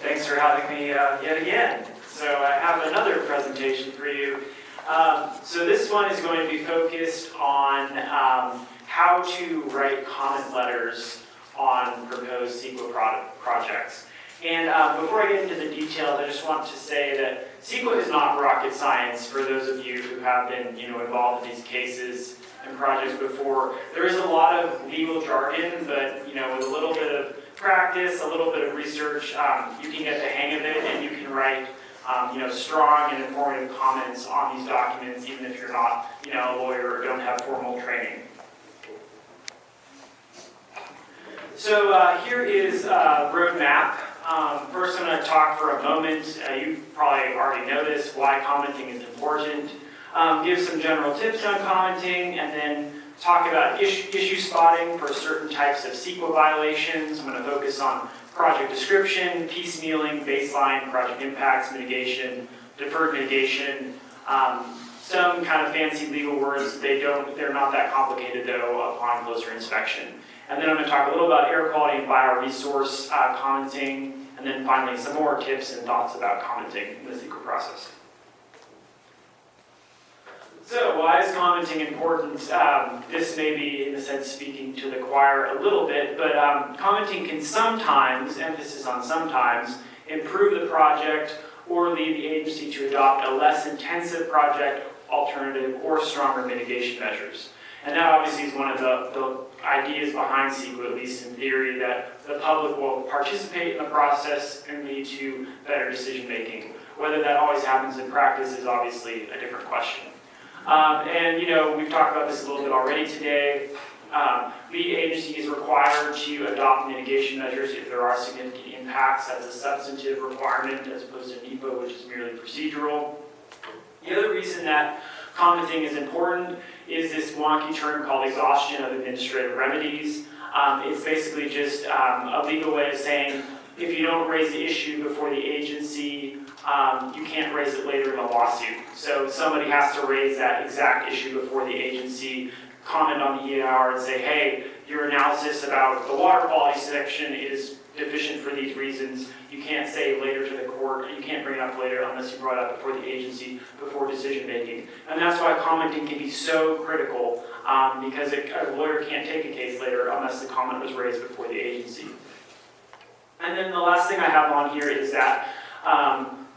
Thanks for having me yet again. So I have another presentation for you. So this one is going to be focused on how to write comment letters on proposed Ceqa projects. And before I get into the details, I just want to say that Ceqa is not rocket science for those of you who have been involved in these cases and projects before. There is a lot of legal jargon, but with a little bit of practice, a little bit of research, you can get the hang of it, and you can write strong and informative comments on these documents, even if you're not a lawyer or don't have formal training. So here is a roadmap. First, I'm going to talk for a moment. You probably already know this, why commenting is important. Give some general tips on commenting, and then talk about issue spotting for certain types of Ceqa violations. I'm going to focus on project description, piecemealing, baseline, project impacts, mitigation, deferred mitigation. Some kind of fancy legal words. They're not that complicated though upon closer inspection. And then I'm going to talk a little about air quality and bioresource commenting, and then finally some more tips and thoughts about commenting in the Ceqa process. So why is commenting important? This may be, in a sense, speaking to the choir a little bit, but commenting can sometimes, emphasis on sometimes, improve the project or lead the agency to adopt a less intensive project alternative or stronger mitigation measures. And that obviously is one of the ideas behind Ceqa, at least in theory, that the public will participate in the process and lead to better decision making. Whether that always happens in practice is obviously a different question. We've talked about this a little bit already today. Lead agency is required to adopt mitigation measures if there are significant impacts. That's a substantive requirement as opposed to NEPA, which is merely procedural. The other reason that commenting is important is this wonky term called exhaustion of administrative remedies. It's basically just a legal way of saying if you don't raise the issue before the agency, you can't raise it later in a lawsuit. So somebody has to raise that exact issue before the agency, comment on the EIR and say, hey, your analysis about the water quality section is deficient for these reasons. You can't say later to the court, you can't bring it up later unless you brought it up before the agency, before decision making. And that's why commenting can be so critical, because a lawyer can't take a case later unless the comment was raised before the agency. And then the last thing I have on here is that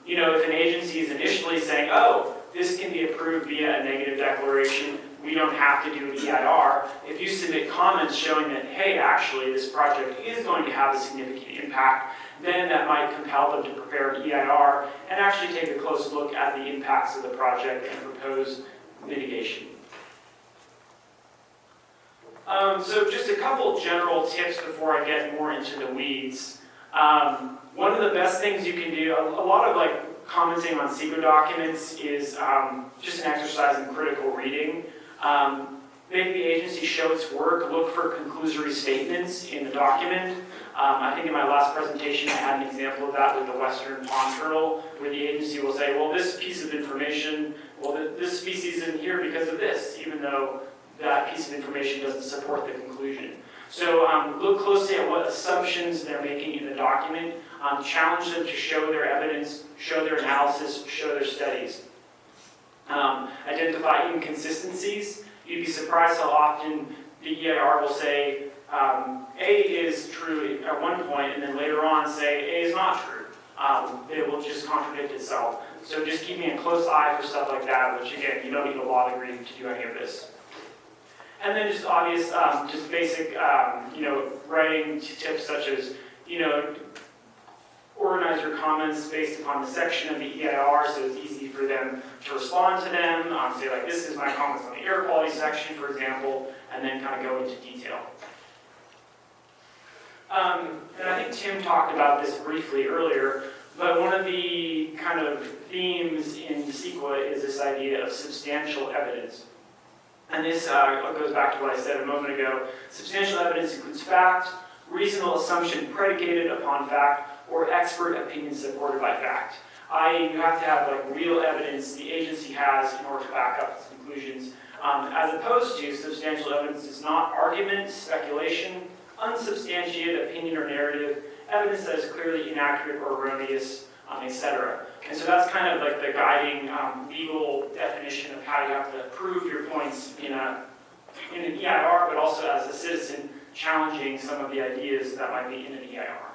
if an agency is initially saying, oh, this can be approved via a negative declaration, we don't have to do an EIR. If you submit comments showing that, hey, actually this project is going to have a significant impact, then that might compel them to prepare an EIR and actually take a close look at the impacts of the project and propose mitigation. So just a couple general tips before I get more into the weeds. One of the best things you can do, a lot of commenting on Ceqa documents is just an exercise in critical reading. Make the agency show its work, look for conclusory statements in the document. I think in my last presentation I had an example of that with the western pond turtle, where the agency will say, well, this piece of information, well, this species isn't here because of this, even though that piece of information doesn't support the conclusion. So look closely at what assumptions they're making in the document. Challenge them to show their evidence, show their analysis, show their studies. Identify inconsistencies. You'd be surprised how often the EIR will say A is true at one point, and then later on say A is not true. It will just contradict itself. So just keeping a close eye for stuff like that, which again, you don't need a law degree to do any of this. And then just obvious, just basic, writing tips such as, organize your comments based upon the section of the EIR so it's easy for them to respond to them. Say this is my comments on the air quality section, for example, and then kind of go into detail. And I think Tim talked about this briefly earlier, but one of the kind of themes in Ceqa is this idea of substantial evidence. And this goes back to what I said a moment ago. Substantial evidence includes fact, reasonable assumption predicated upon fact, or expert opinion supported by fact. I.e., you have to have real evidence the agency has in order to back up its conclusions, as opposed to substantial evidence is not argument, speculation, unsubstantiated opinion or narrative, evidence that is clearly inaccurate or erroneous, etc. And so that's kind of like the guiding legal definition of how you have to prove your points in an EIR, but also as a citizen challenging some of the ideas that might be in an EIR.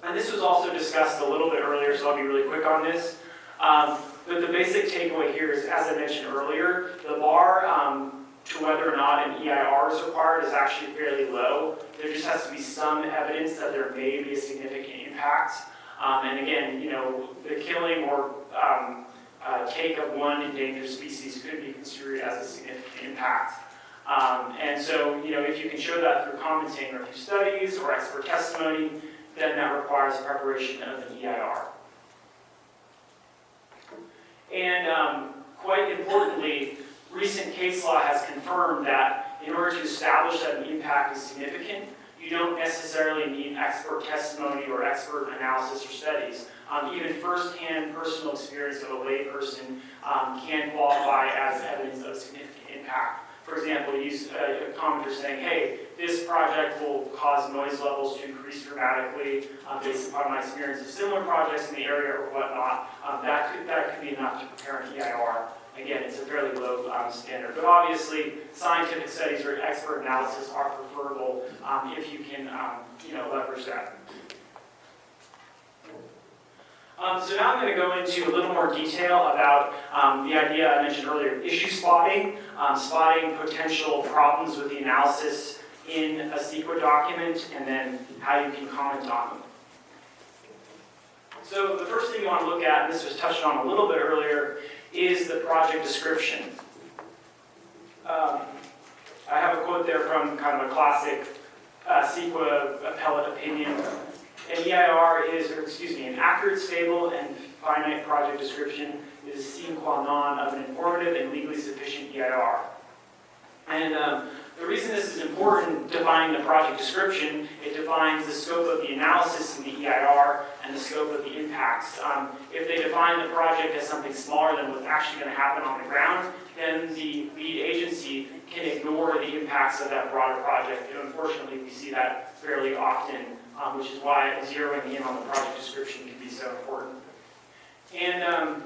And this was also discussed a little bit earlier, so I'll be really quick on this. But the basic takeaway here is, as I mentioned earlier, the bar to whether or not an EIR is required is actually fairly low. There just has to be some evidence that there may be a significant impact. And again, the killing or take of one endangered species could be construed as a significant impact. And so, if you can show that through commenting or through studies or expert testimony, then that requires preparation of an EIR. And quite importantly, recent case law has confirmed that in order to establish that an impact is significant, you don't necessarily need expert testimony or expert analysis or studies. Even first-hand personal experience of a layperson can qualify as evidence of significant impact. For example, use a commenter saying, hey, this project will cause noise levels to increase dramatically based upon my experience of similar projects in the area or whatnot. That could be enough to prepare an EIR. Again, it's a fairly low standard. But obviously, scientific studies or expert analysis are preferable if you can leverage that. So now I'm going to go into a little more detail about the idea I mentioned earlier, issue spotting, spotting potential problems with the analysis in a Ceqa document, and then how you can comment on them. So the first thing you want to look at, and this was touched on a little bit earlier, is the project description. I have a quote there from kind of a classic Ceqa appellate opinion. An EIR is, an accurate, stable, and finite project description is a sine qua non of an informative and legally sufficient EIR. And the reason this is important, defining the project description, it defines the scope of the analysis in the EIR and the scope of the impacts. If they define the project as something smaller than what's actually going to happen on the ground, then the lead agency can ignore the impacts of that broader project. And unfortunately, we see that fairly often, which is why zeroing in on the project description can be so important. And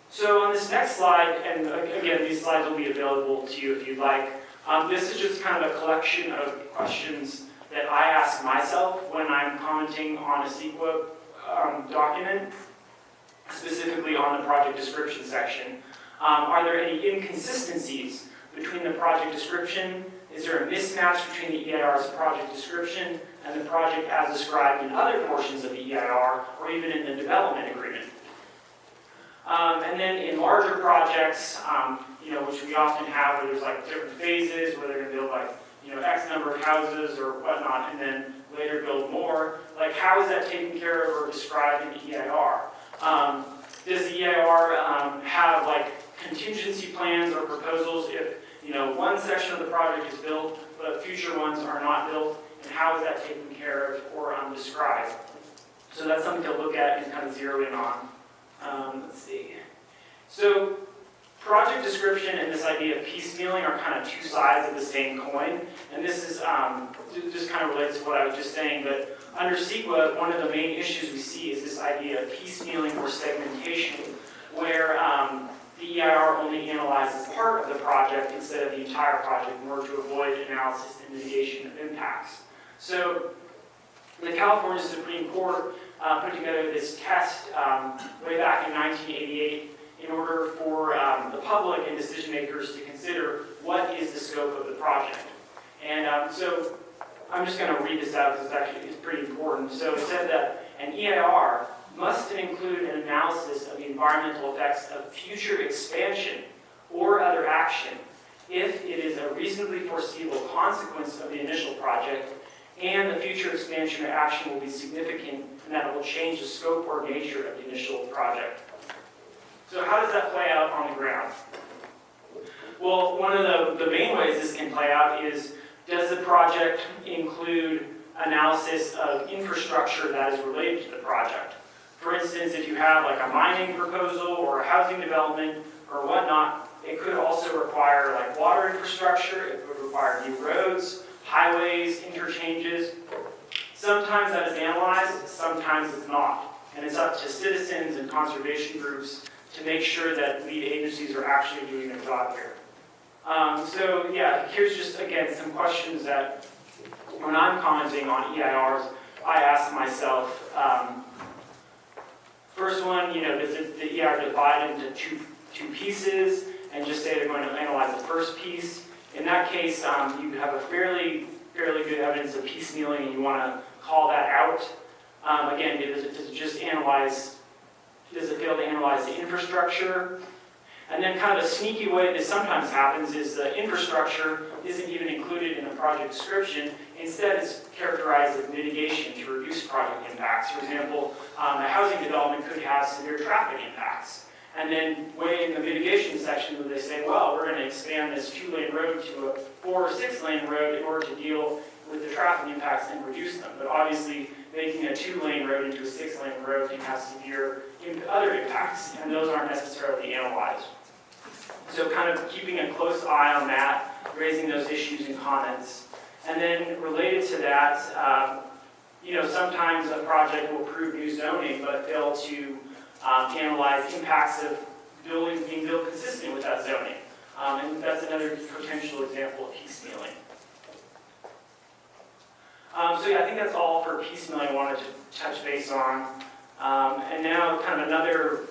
so on this next slide, and again, these slides will be available to you if you'd like, this is just kind of a collection of questions that I ask myself when I'm commenting on a Ceqa document, specifically on the project description section. Are there any inconsistencies between the project description? Is there a mismatch between the EIR's project description and the project as described in other portions of the EIR, or even in the development agreement? And then in larger projects, which we often have, where there's like different phases, where they're going to build like, X number of houses or whatnot, and then later build more. Like, how is that taken care of or described in the EIR? Does the EIR have like contingency plans or proposals if one section of the project is built, but future ones are not built, and how is that taken care of or described? So that's something to look at and kind of zero in on. Let's see. So project description and this idea of piecemealing are kind of two sides of the same coin, and this is just kind of relates to what I was just saying, but under Ceqa, one of the main issues we see is this idea of piecemealing or segmentation, where the EIR only analyzes part of the project instead of the entire project in order to avoid analysis and mitigation of impacts. So the California Supreme Court put together this test way back in 1988 in order for the public and decision makers to consider what is the scope of the project. And so I'm just going to read this out because it's pretty important. So it said that an EIR must include an analysis of the environmental effects of future expansion or other action if it is a reasonably foreseeable consequence of the initial project and the future expansion or action will be significant and that it will change the scope or nature of the initial project. So how does that play out on the ground? Well, one of the main ways this can play out is, does the project include analysis of infrastructure that is related to the project? For instance, if you have like a mining proposal or a housing development or whatnot, it could also require like water infrastructure, it could require new roads, highways, interchanges. Sometimes that is analyzed, sometimes it's not. And it's up to citizens and conservation groups to make sure that lead agencies are actually doing their job here. So yeah, here's just, again, some questions that when I'm commenting on EIRs, I ask myself. First one, does the EIR divide into two pieces and just say they're going to analyze the first piece? In that case, you have a fairly good evidence of piecemealing and you want to call that out. Again, does it just analyze, does it fail to analyze the infrastructure? And then kind of a sneaky way that sometimes happens is the infrastructure isn't even included in the project description. Instead, it's characterized as mitigation to reduce project impacts. For example, a housing development could have severe traffic impacts. And then way in the mitigation section where they say, well, we're going to expand this 2-lane road to a 4 or 6-lane road in order to deal with the traffic impacts and reduce them. But obviously, making a 2-lane road into a 6-lane road can have severe other impacts, and those aren't necessarily analyzed. So kind of keeping a close eye on that, raising those issues in comments. And then related to that, sometimes a project will approve new zoning but fail to analyze impacts of buildings being built consistent with that zoning. And that's another potential example of piecemealing. So yeah, I think that's all for piecemealing I wanted to touch base on. And now kind of another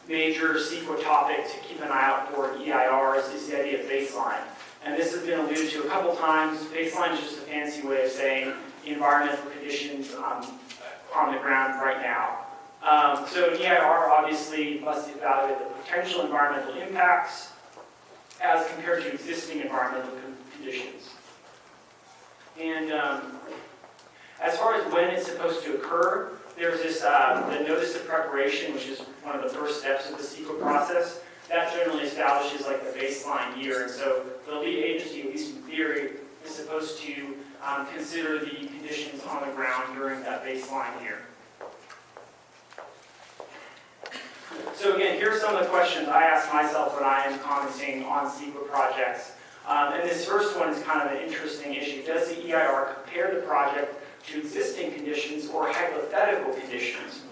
major Ceqa topic to keep an eye out for in EIRs is the idea of baseline. And this has been alluded to a couple times. Baseline is just a fancy way of saying environmental conditions on the ground right now. So an EIR obviously must evaluate the potential environmental impacts as compared to existing environmental conditions. And as far as when it's supposed to occur, there's this the notice of preparation, which is one of the first steps of the Ceqa process. That generally establishes like the baseline year, and so the lead agency, at least in theory, is supposed to consider the conditions on the ground during that baseline year. So again, here are some of the questions I ask myself when I am commenting on Ceqa projects. And this first one is kind of an interesting issue. Does the EIR compare the project to existing conditions or hypothetical conditions?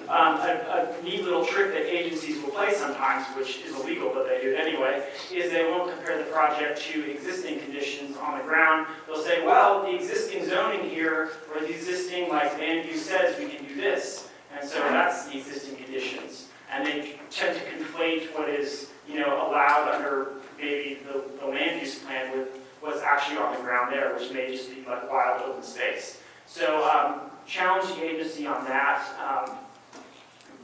A neat little trick that agencies will play sometimes, which is illegal, but they do it anyway, is they won't compare the project to existing conditions on the ground. They'll say, well, the existing zoning here, or the existing land use says we can do this, and so that's the existing conditions. And they tend to conflate what is allowed under maybe the land use plan with what's actually on the ground there, which may just be like wild open space. So challenge the agency on that.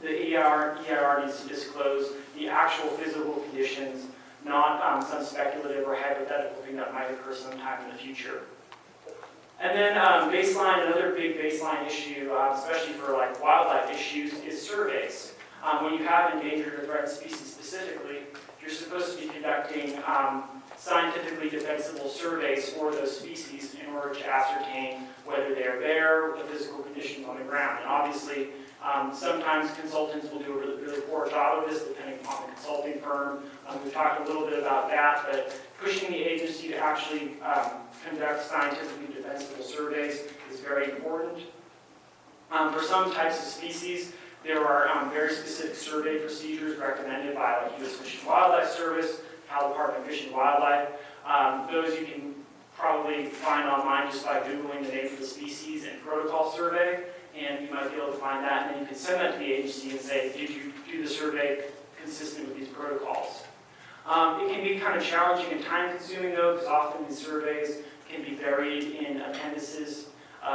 The EIR needs to disclose the actual physical conditions, not some speculative or hypothetical thing that might occur sometime in the future. And then baseline, another big baseline issue, especially for wildlife issues, is surveys. When you have endangered or threatened species specifically, you're supposed to be conducting scientifically defensible surveys for those species in order to ascertain whether they are there, the physical conditions on the ground. And obviously, sometimes consultants will do a really poor job of this, depending upon the consulting firm. We've talked a little bit about that, but pushing the agency to actually conduct scientifically defensible surveys is very important. For some types of species, there are very specific survey procedures recommended by U.S. Fish and Wildlife Service, Cal Department of Fish and Wildlife. Those you can probably find online just by Googling the name of the species and protocol survey, and you might be able to find that, and then you can send that to the agency and say, did you do the survey consistent with these protocols? It can be kind of challenging and time-consuming, though, because often these surveys can be buried in appendices,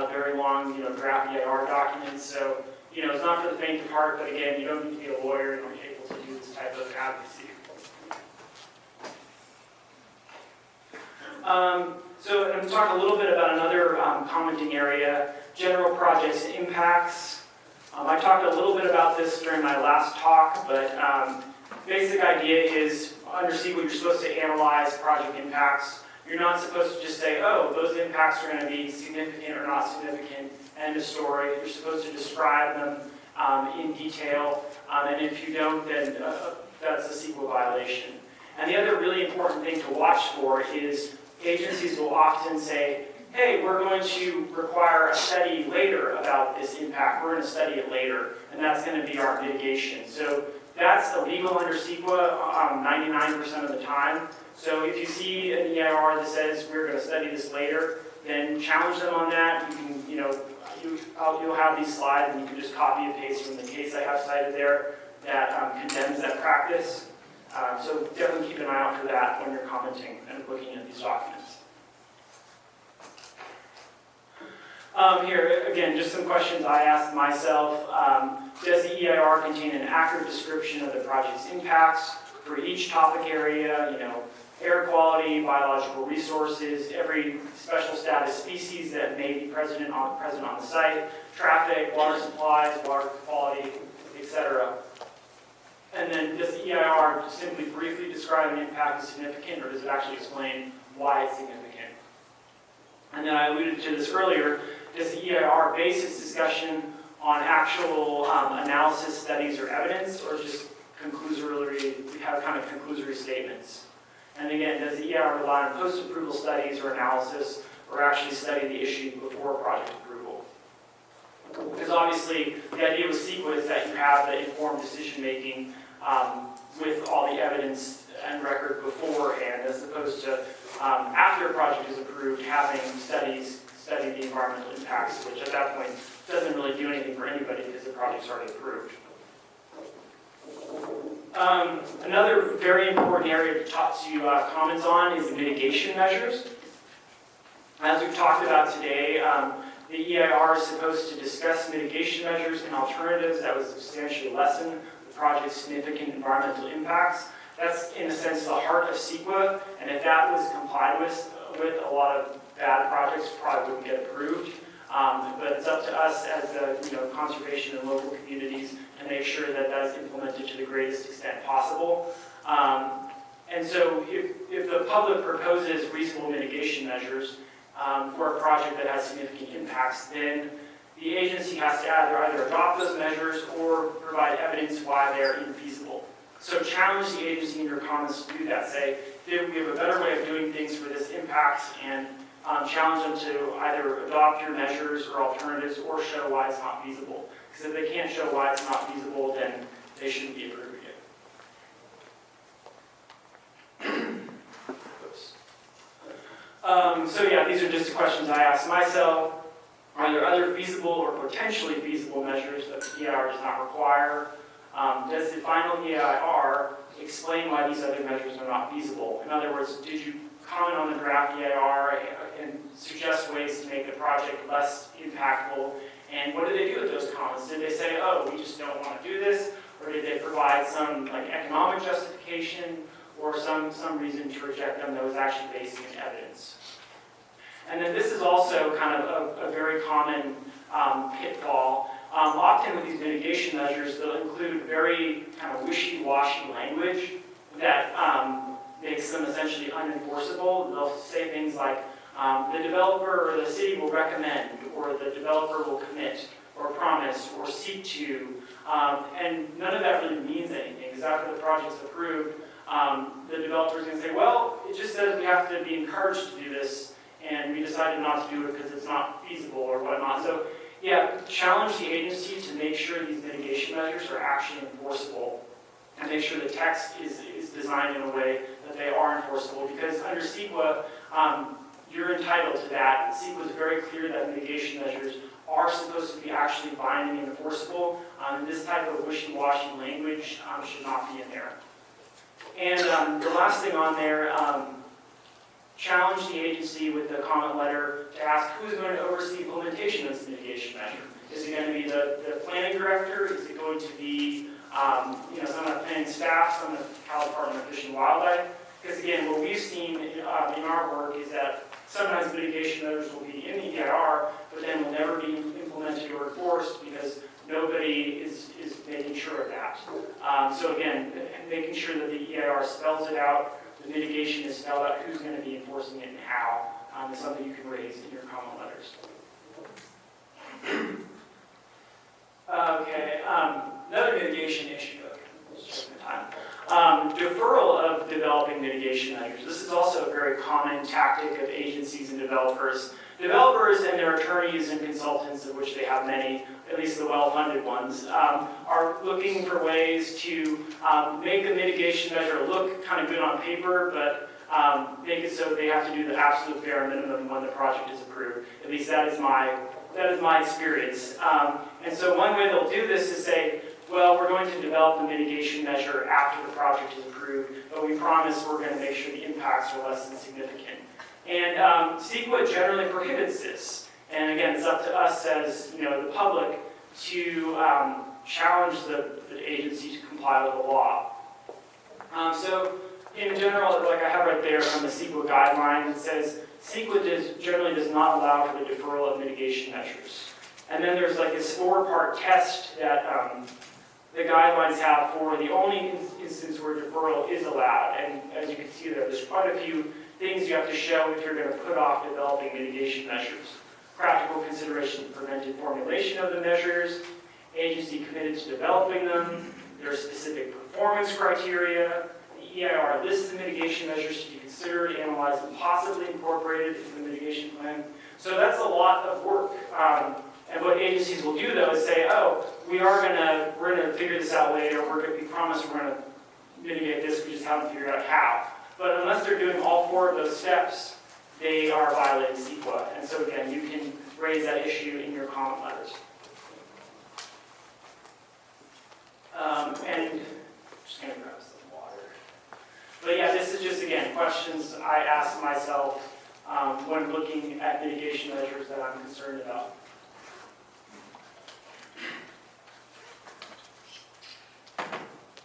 very long, draft EIR documents. So, it's not for the faint of heart, but again, you don't need to be a lawyer in order to be able to do this type of advocacy. So I'm going to talk a little bit about another commenting area, general projects and impacts. I talked a little bit about this during my last talk, but basic idea is under Ceqa you're supposed to analyze project impacts. You're not supposed to just say, oh, those impacts are going to be significant or not significant, end of story. You're supposed to describe them in detail, and if you don't, then that's a Ceqa violation. And the other really important thing to watch for is agencies will often say, hey, we're going to require a study later about this impact. We're going to study it later, and that's going to be our mitigation. So that's illegal under Ceqa 99% of the time. So if you see an EIR that says we're going to study this later, then challenge them on that. You can, you'll have these slides, and you can just copy and paste from the case I have cited there that condemns that practice. So definitely keep an eye out for that when you're commenting and looking at these documents. Here, again, just some questions I asked myself. Does the EIR contain an accurate description of the project's impacts for each topic area, air quality, biological resources, every special status species that may be present on the site, traffic, water supplies, water quality, etc. And then does the EIR simply briefly describe an impact as significant, or does it actually explain why it's significant? And then I alluded to this earlier, does the EIR base its discussion on actual analysis, studies, or evidence, or just conclusory statements? And again, does the EIR rely on post-approval studies or analysis, or actually study the issue before project approval? Because obviously, the idea with Ceqa is that you have the informed decision-making with all the evidence and record beforehand, as opposed to after a project is approved, having study the environmental impacts, which at that point doesn't really do anything for anybody because the project's already approved. Another very important area to comment on is the mitigation measures. As we've talked about today, the EIR is supposed to discuss mitigation measures and alternatives that would substantially lessen the project's significant environmental impacts. That's, in a sense, the heart of Ceqa, and if that was complied with, a lot of bad projects probably wouldn't get approved. But it's up to us as conservation and local communities to make sure that that is implemented to the greatest extent possible. And so if the public proposes reasonable mitigation measures for a project that has significant impacts, then the agency has to either adopt those measures or provide evidence why they're infeasible. So challenge the agency in your comments to do that. Say, we have a better way of doing things for this impact, and challenge them to either adopt your measures or alternatives or show why it's not feasible. Because if they can't show why it's not feasible, then they shouldn't be approving it. So yeah, these are just the questions I asked myself. Are there other feasible or potentially feasible measures that the EIR does not require? Does the final EIR explain why these other measures are not feasible? In other words, did you comment on the draft EIR and suggest ways to make the project less impactful? And what did they do with those comments? Did they say, oh, we just don't want to do this? Or did they provide some economic justification or some reason to reject them that was actually based in evidence? And then this is also kind of a very common pitfall. Often with these mitigation measures, they'll include very kind of wishy-washy language that makes them essentially unenforceable. They'll say things like, the developer or the city will recommend, or the developer will commit, or promise, or seek to. And none of that really means anything, because after the project's approved, the developer's going to say, well, it just says we have to be encouraged to do this, and we decided not to do it because it's not feasible or whatnot. So yeah, challenge the agency to make sure these mitigation measures are actually enforceable, and make sure the text is designed in a way that they are enforceable, because under Ceqa, you're entitled to that. Ceqa is very clear that mitigation measures are supposed to be actually binding and enforceable, and this type of wishy-washy language should not be in there. And the last thing on there, challenge the agency with the comment letter to ask who's going to oversee implementation of this mitigation measure. Is it going to be the planning director? Is it going to be some of the planning staff, some of the Cal Department of Fish and Wildlife? Because again, what we've seen in our work is that sometimes mitigation measures will be in the EIR, but then will never be implemented or enforced because nobody is making sure of that. So again, making sure that the EIR spells it out, the mitigation is spelled out, who's going to be enforcing it and how, is something you can raise in your comment letters. Okay, another mitigation issue. Deferral of developing mitigation measures. This is also a very common tactic of agencies and developers. Developers attorneys and consultants, of which they have many, at least the well-funded ones, are looking for ways to make a mitigation measure look kind of good on paper, but make it so they have to do the absolute bare minimum when the project is approved. At least that is my experience. And so one way they'll do this is say, well, we're going to develop the mitigation measure after the project is approved, but we promise we're going to make sure the impacts are less than significant. And Ceqa generally prohibits this. And again, it's up to us as the public to challenge the agency to comply with the law. So in general, like I have right there from the Ceqa guidelines, it says Ceqa generally does not allow for the deferral of mitigation measures. And then there's like this 4-part test that the guidelines have for the only instance where deferral is allowed. And as you can see there's quite a few things you have to show if you're going to put off developing mitigation measures. Practical consideration to preventive formulation of the measures, agency committed to developing them, there are specific performance criteria, the EIR lists the mitigation measures to be considered, analyzed, and possibly incorporated into the mitigation plan. So that's a lot of work. And what agencies will do though is say, oh, we're gonna figure this out later, we promise we're gonna mitigate this, we just haven't figured out how. But unless they're doing all 4 of those steps, they are violating Ceqa. And so again, you can raise that issue in your comment letters. And just gonna grab some water. But yeah, this is just, again, questions I ask myself when looking at mitigation measures that I'm concerned about.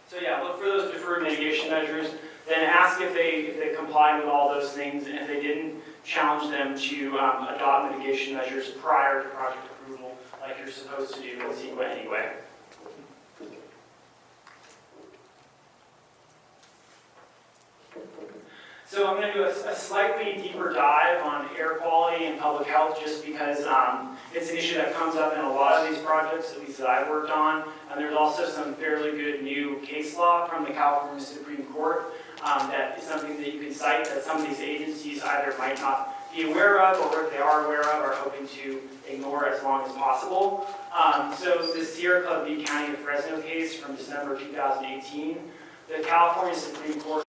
So yeah, look for those deferred mitigation measures, then ask if they comply with all those things, and if they didn't, challenge them to adopt mitigation measures prior to project approval, like you're supposed to do in Ceqa anyway. So I'm going to do a slightly deeper dive on air quality and public health, just because it's an issue that comes up in a lot of these projects, at least that I've worked on. And there's also some fairly good new case law from the California Supreme Court that is something that you can cite that some of these agencies either might not be aware of, or if they are aware of, are hoping to ignore as long as possible. So the Sierra Club v. County of Fresno case from December 2018, the California Supreme Court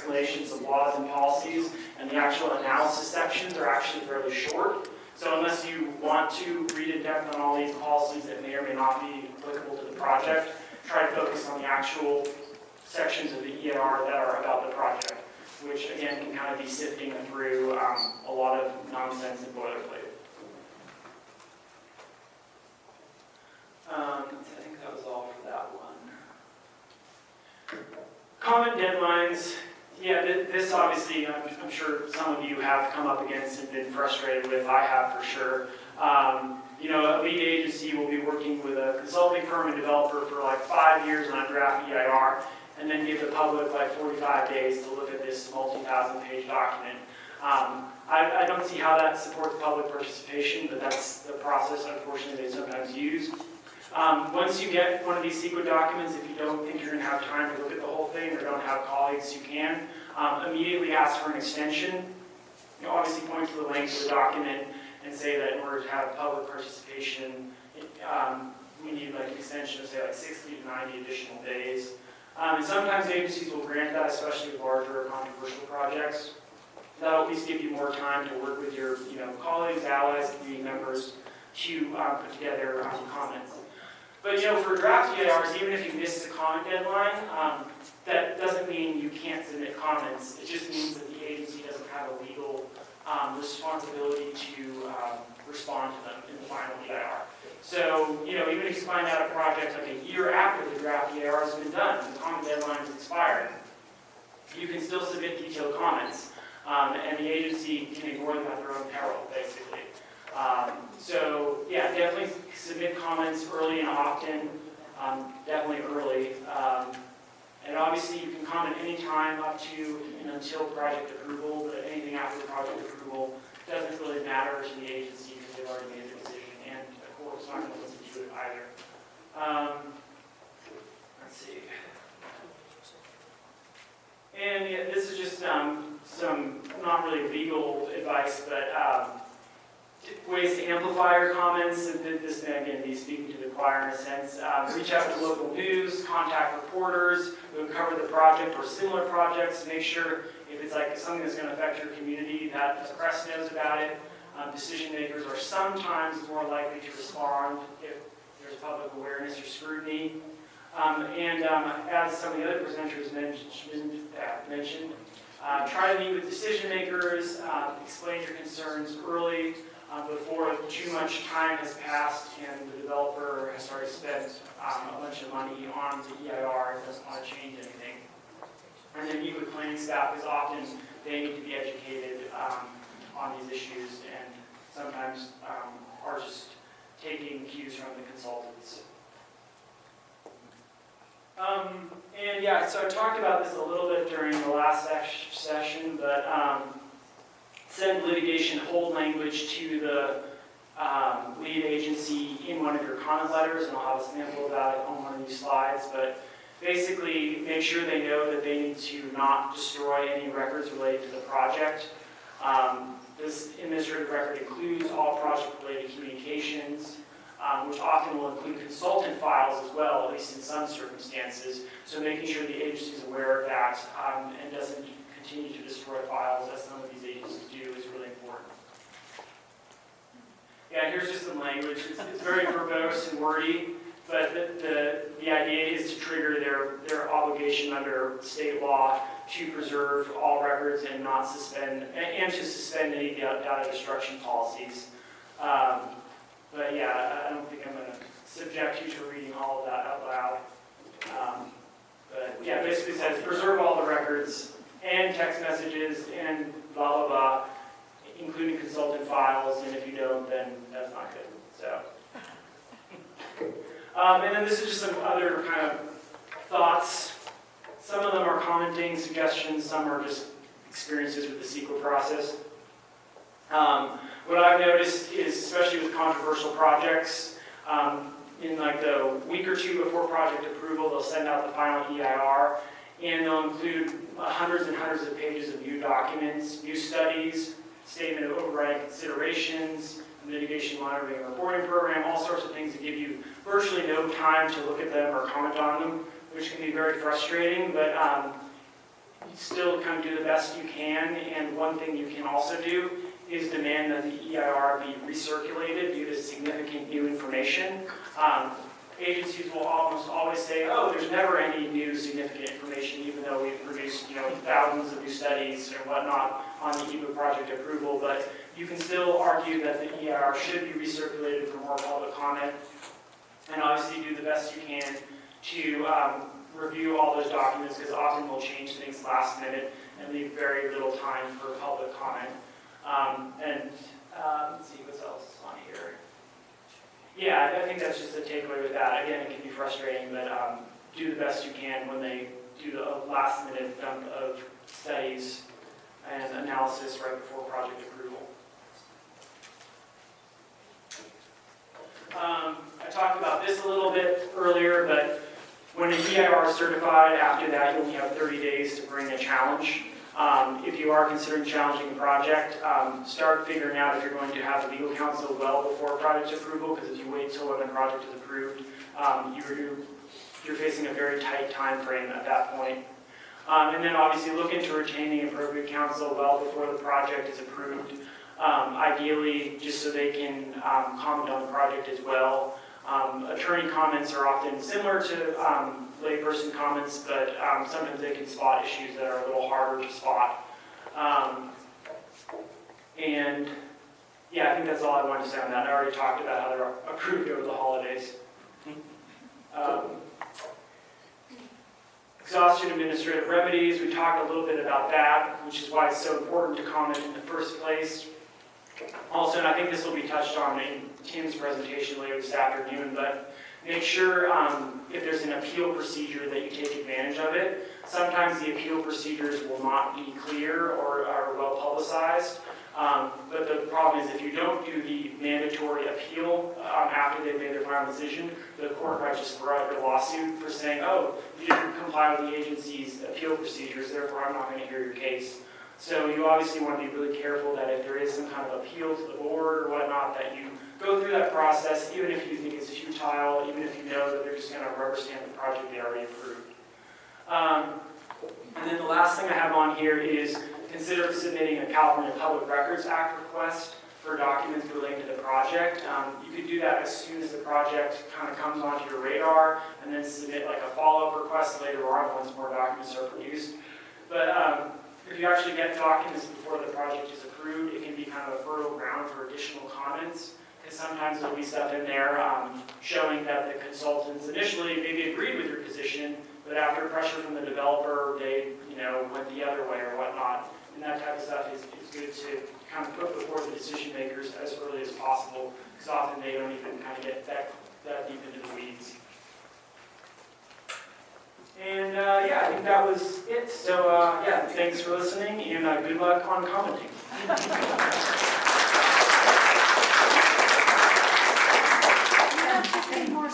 explanations of laws and policies, and the actual analysis sections are actually fairly short. So unless you want to read in depth on all these policies that may or may not be applicable to the project, try to focus on the actual sections of the EIR that are about the project, which again can kind of be sifting through a lot of nonsense and boilerplate. I think that was all for that one. Comment deadlines. Yeah, this obviously, I'm sure some of you have come up against and been frustrated with. I have for sure. A lead agency will be working with a consulting firm and developer for like 5 years on a draft EIR, and then give the public like 45 days to look at this multi-thousand-page document. I don't see how that supports public participation, but that's the process, unfortunately, they sometimes use. Once you get one of these Ceqa documents, if you don't think you're going to have time to look at the whole thing or don't have colleagues who can, immediately ask for an extension. Obviously point to the length of the document and say that in order to have public participation, we need like an extension of say like 60 to 90 additional days. And sometimes agencies will grant that, especially with larger controversial projects. That'll at least give you more time to work with your colleagues, allies, community members to put together comments. But for draft EIRs, even if you miss the comment deadline, that doesn't mean you can't submit comments. It just means that the agency doesn't have a legal responsibility to respond to them in the final EIR. So, even if you find out a project like a year after the draft EIR has been done, the comment deadline is expired, you can still submit detailed comments. and the agency can ignore them at their own peril, basically. So yeah, definitely submit comments early and often, definitely early. And obviously you can comment anytime up to and until project approval, but anything after project approval doesn't really matter to the agency because they've already made the decision, and of course not going to listen to it either. Let's see. And yeah, this is just some not really legal advice, but ways to amplify your comments. And this may again be speaking to the choir in a sense. Reach out to local news, contact reporters who cover the project or similar projects. Make sure if it's like something that's going to affect your community that the press knows about it. Decision makers are sometimes more likely to respond if there's public awareness or scrutiny. As some of the other presenters mentioned, try to meet with decision makers, explain your concerns early before too much time has passed and the developer has already spent a bunch of money on the EIR and doesn't want to change anything. And then meet with planning staff because often they need to be educated on these issues and sometimes are just taking cues from the consultants. And yeah, so I talked about this a little bit during the last session, but send litigation hold language to the lead agency in one of your comment letters, and I'll have a sample about it on one of these slides, but basically make sure they know that they need to not destroy any records related to the project. This administrative record includes all project-related communications, which often will include consultant files as well, at least in some circumstances. So making sure the agency is aware of that and doesn't continue to destroy files, as some of these agencies do, is really important. Yeah, here's just some language. It's very verbose and wordy, but the idea is to trigger their obligation under state law to preserve all records and not suspend, and to suspend any data destruction policies. But yeah, I don't think I'm going to subject you to reading all of that out loud. But yeah, basically says preserve all the records and text messages and blah, blah, blah, including consultant files, and if you don't, then that's not good. So, and then this is just some other kind of thoughts. Some of them are commenting, suggestions, some are just experiences with the Ceqa process. What I've noticed is, especially with controversial projects, in like the week or two before project approval, they'll send out the final EIR, and they'll include hundreds and hundreds of pages of new documents, new studies, statement of overriding considerations, mitigation monitoring and reporting program, all sorts of things that give you virtually no time to look at them or comment on them, which can be very frustrating, but you still kind of do the best you can. And one thing you can also do is demand that the EIR be recirculated due to significant new information. Agencies will almost always say, oh, there's never any new significant information, even though we've produced thousands of new studies or whatnot on the EIR project approval, but you can still argue that the EIR should be recirculated for more public comment, and obviously do the best you can to review all those documents, because often we'll change things last minute and leave very little time for public comment. Let's see what's else on here. Yeah, I think that's just a takeaway with that. Again, it can be frustrating, but do the best you can when they do the last minute dump of studies and analysis right before project approval. I talked about this a little bit earlier, but when an EIR is certified, after that you only have 30 days to bring a challenge. If you are considering challenging a project, start figuring out if you're going to have legal counsel well before project approval, because if you wait till when the project is approved, you're facing a very tight time frame at that point. And then obviously look into retaining appropriate counsel well before the project is approved, ideally just so they can comment on the project as well. Attorney comments are often similar to layperson comments, but sometimes they can spot issues that are a little harder to spot. And yeah, I think that's all I wanted to say on that. I already talked about how they're approved over the holidays. Exhaustion of administrative remedies, we talked a little bit about that, which is why it's so important to comment in the first place. Also, and I think this will be touched on in Tim's presentation later this afternoon, but make sure if there's an appeal procedure that you take advantage of it. Sometimes the appeal procedures will not be clear or are well publicized. But the problem is if you don't do the mandatory appeal after they've made their final decision, the court might just throw out your lawsuit for saying, oh, you didn't comply with the agency's appeal procedures, therefore I'm not going to hear your case. So you obviously want to be really careful that if there is some kind of appeal to the board or whatnot, that you go through that process, even if you think it's futile, even if you know that they're just going to rubber stamp the project they already approved. And then the last thing I have on here is consider submitting a California Public Records Act request for documents relating to the project. You could do that as soon as the project kind of comes onto your radar, and then submit like a follow-up request later on once more documents are produced. But if you actually get documents before the project is approved, it can be kind of a fertile ground for additional comments. Because sometimes there'll be stuff in there showing that the consultants initially maybe agreed with your position, but after pressure from the developer, they went the other way or whatnot. And that type of stuff is good to kind of put before the decision makers as early as possible, because often they don't even kind of get that deep into the weeds. And yeah, I think that was it. So yeah, thanks for listening, and good luck on commenting. More